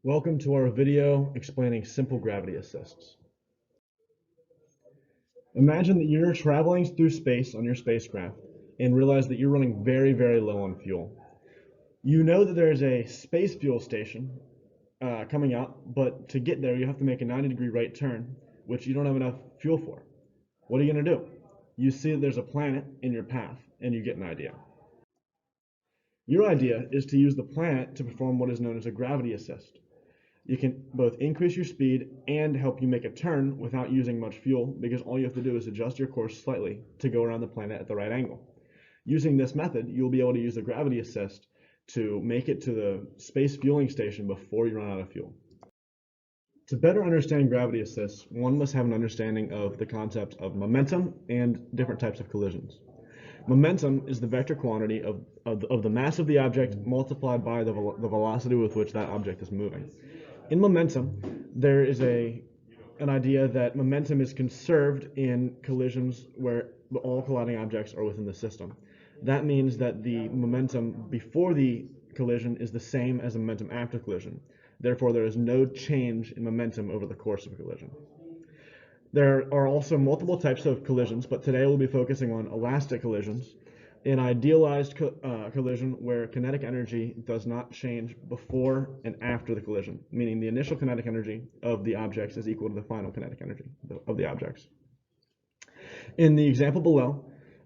Welcome to our video explaining simple gravity assists. Imagine that you're traveling through space on your spacecraft and realize that you're running very, very low on fuel. You know that there's a space fuel station coming out, but to get there you have to make a 90-degree right turn, which you don't have enough fuel for. What are you going to do? You see that there's a planet in your path and you get an idea. Your idea is to use the planet to perform what is known as a gravity assist. You can both increase your speed and help you make a turn without using much fuel, because all you have to do is adjust your course slightly to go around the planet at the right angle. Using this method, you'll be able to use the gravity assist to make it to the space fueling station before you run out of fuel. To better understand gravity assists, one must have an understanding of the concept of momentum and different types of collisions. Momentum is the vector quantity of the mass of the object multiplied by the velocity with which that object is moving. In momentum, there is an idea that momentum is conserved in collisions where all colliding objects are within the system. That means that the momentum before the collision is the same as the momentum after collision. Therefore, there is no change in momentum over the course of a collision. There are also multiple types of collisions, but today we'll be focusing on elastic collisions, an idealized collision where kinetic energy does not change before and after the collision, meaning the initial kinetic energy of the objects is equal to the final kinetic energy of the objects. In the example below,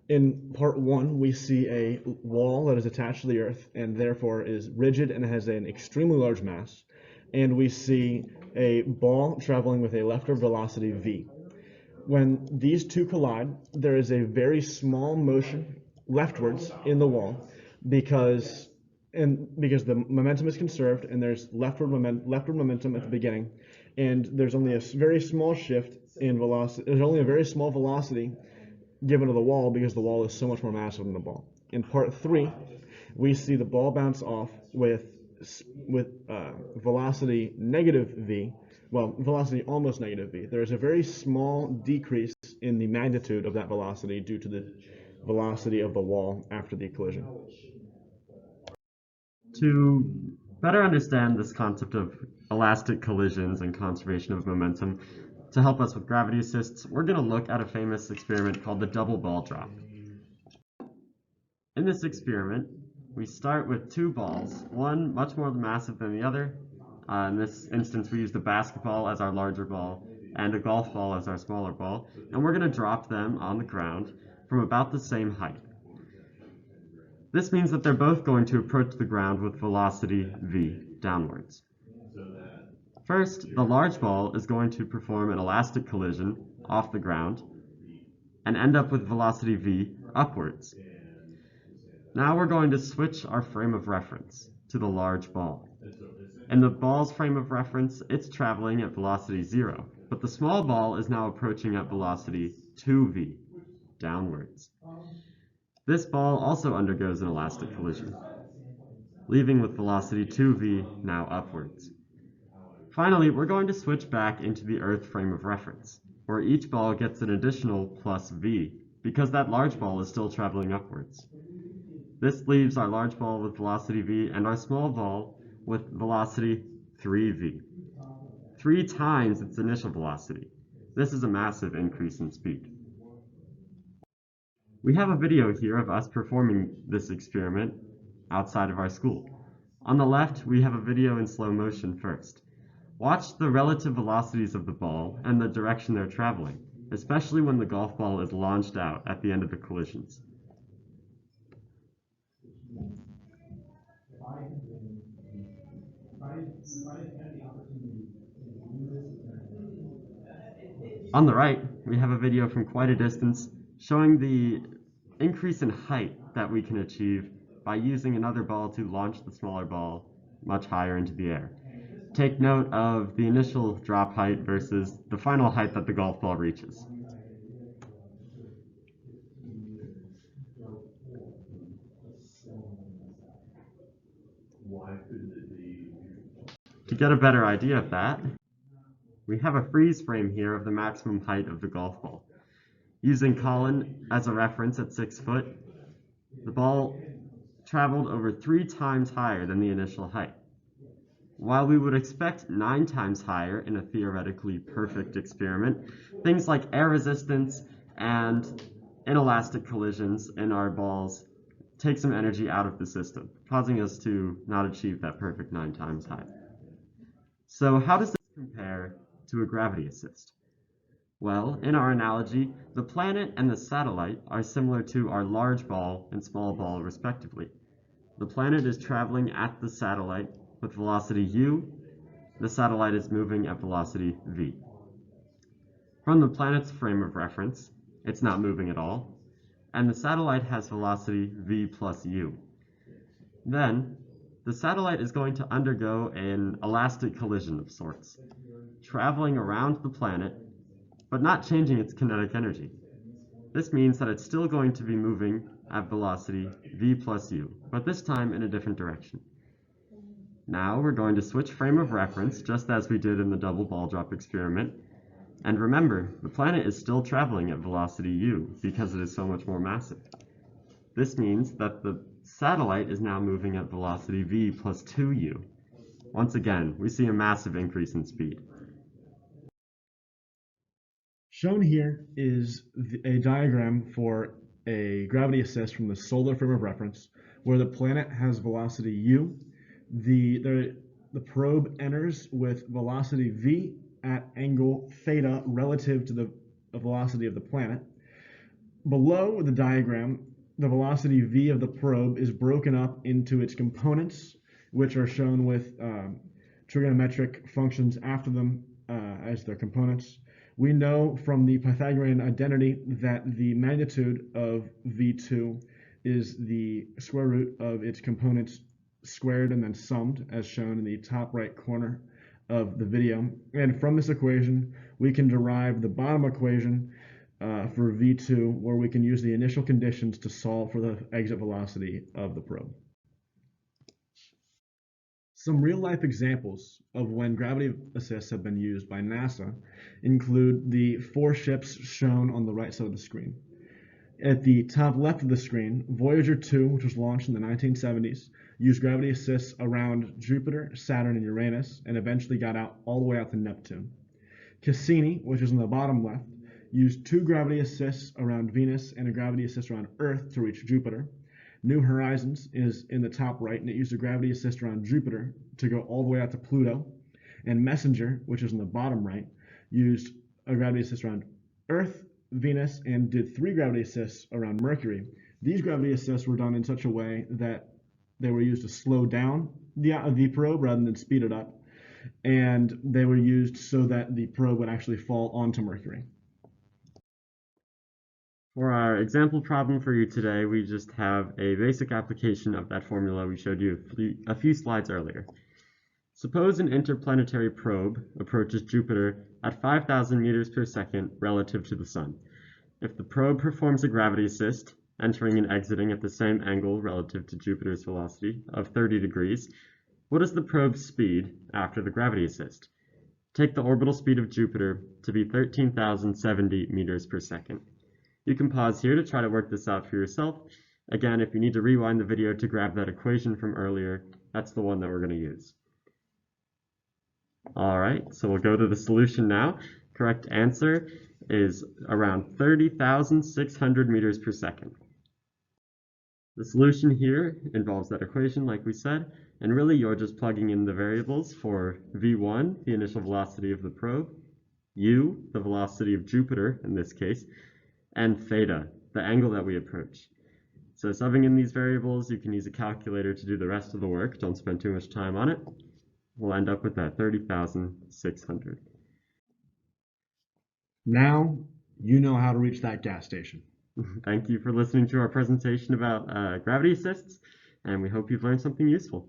in part 1, we see a wall that is attached to the Earth and therefore is rigid and has an extremely large mass, and we see a ball traveling with a leftward velocity v. When these two collide, there is a very small motion leftwards in the wall because the momentum is conserved and there's leftward momentum at the beginning, and there's only a very small shift in velocity. There's only a very small velocity given to the wall because the wall is so much more massive than the ball. In part 3, we see the ball bounce off with velocity negative v. Well, velocity almost negative v. There is a very small decrease in the magnitude of that velocity due to the velocity of the wall after the collision. To better understand this concept of elastic collisions and conservation of momentum, to help us with gravity assists, we're going to look at a famous experiment called the double ball drop. In this experiment, we start with two balls, one much more massive than the other. In this instance, we use the basketball as our larger ball and a golf ball as our smaller ball, and we're going to drop them on the ground from about the same height. This means that they're both going to approach the ground with velocity v downwards. First, the large ball is going to perform an elastic collision off the ground and end up with velocity v upwards. Now we're going to switch our frame of reference to the large ball. In the ball's frame of reference, it's traveling at velocity 0, but the small ball is now approaching at velocity 2v, downwards. This ball also undergoes an elastic collision, leaving with velocity 2v now upwards. Finally, we're going to switch back into the Earth frame of reference, where each ball gets an additional plus v, because that large ball is still traveling upwards. This leaves our large ball with velocity v and our small ball with velocity 3v, 3 times its initial velocity. This is a massive increase in speed. We have a video here of us performing this experiment outside of our school. On the left, we have a video in slow motion first. Watch the relative velocities of the ball and the direction they're traveling, especially when the golf ball is launched out at the end of the collisions. On the right, we have a video from quite a distance showing the increase in height that we can achieve by using another ball to launch the smaller ball much higher into the air. Take note of the initial drop height versus the final height that the golf ball reaches. To get a better idea of that, we have a freeze frame here of the maximum height of the golf ball. Using Colin as a reference at 6 foot, the ball traveled over 3 times higher than the initial height. While we would expect 9 times higher in a theoretically perfect experiment, things like air resistance and inelastic collisions in our balls take some energy out of the system, causing us to not achieve that perfect 9 times high. So how does this compare to a gravity assist? Well, in our analogy, the planet and the satellite are similar to our large ball and small ball respectively. The planet is traveling at the satellite with velocity u, the satellite is moving at velocity v. From the planet's frame of reference, it's not moving at all, and the satellite has velocity v plus u. Then, the satellite is going to undergo an elastic collision of sorts, traveling around the planet, but not changing its kinetic energy. This means that it's still going to be moving at velocity v plus u, but this time in a different direction. Now we're going to switch frame of reference, just as we did in the double ball drop experiment. And remember, the planet is still traveling at velocity u because it is so much more massive. This means that the satellite is now moving at velocity v plus 2u. Once again, we see a massive increase in speed. Shown here is a diagram for a gravity assist from the solar frame of reference, where the planet has velocity u. The probe enters with velocity v at angle theta relative to the velocity of the planet. Below the diagram, the velocity v of the probe is broken up into its components, which are shown with trigonometric functions after them as their components. We know from the Pythagorean identity that the magnitude of v2 is the square root of its components squared and then summed, as shown in the top right corner of the video. And from this equation, we can derive the bottom equation for v2, where we can use the initial conditions to solve for the exit velocity of the probe. Some real-life examples of when gravity assists have been used by NASA include the 4 ships shown on the right side of the screen. At the top left of the screen, Voyager 2, which was launched in the 1970s, used gravity assists around Jupiter, Saturn, and Uranus, and eventually got out all the way out to Neptune. Cassini, which is on the bottom left, used 2 gravity assists around Venus and a gravity assist around Earth to reach Jupiter. New Horizons is in the top right, and it used a gravity assist around Jupiter to go all the way out to Pluto. And Messenger, which is in the bottom right, used a gravity assist around Earth, Venus, and did 3 gravity assists around Mercury. These gravity assists were done in such a way that they were used to slow down the probe rather than speed it up, and they were used so that the probe would actually fall onto Mercury. For our example problem for you today, we just have a basic application of that formula we showed you a few slides earlier. Suppose an interplanetary probe approaches Jupiter at 5,000 meters per second relative to the Sun. If the probe performs a gravity assist, entering and exiting at the same angle relative to Jupiter's velocity of 30 degrees, what is the probe's speed after the gravity assist? Take the orbital speed of Jupiter to be 13,070 meters per second. You can pause here to try to work this out for yourself. Again, if you need to rewind the video to grab that equation from earlier, that's the one that we're going to use. Alright, so we'll go to the solution now. Correct answer is around 30,600 meters per second. The solution here involves that equation, like we said, and really you're just plugging in the variables for v1, the initial velocity of the probe, u, the velocity of Jupiter in this case, and theta, the angle that we approach. So subbing in these variables, you can use a calculator to do the rest of the work. Don't spend too much time on it. We'll end up with that 30,600. Now you know how to reach that gas station. Thank you for listening to our presentation about gravity assists, and we hope you've learned something useful.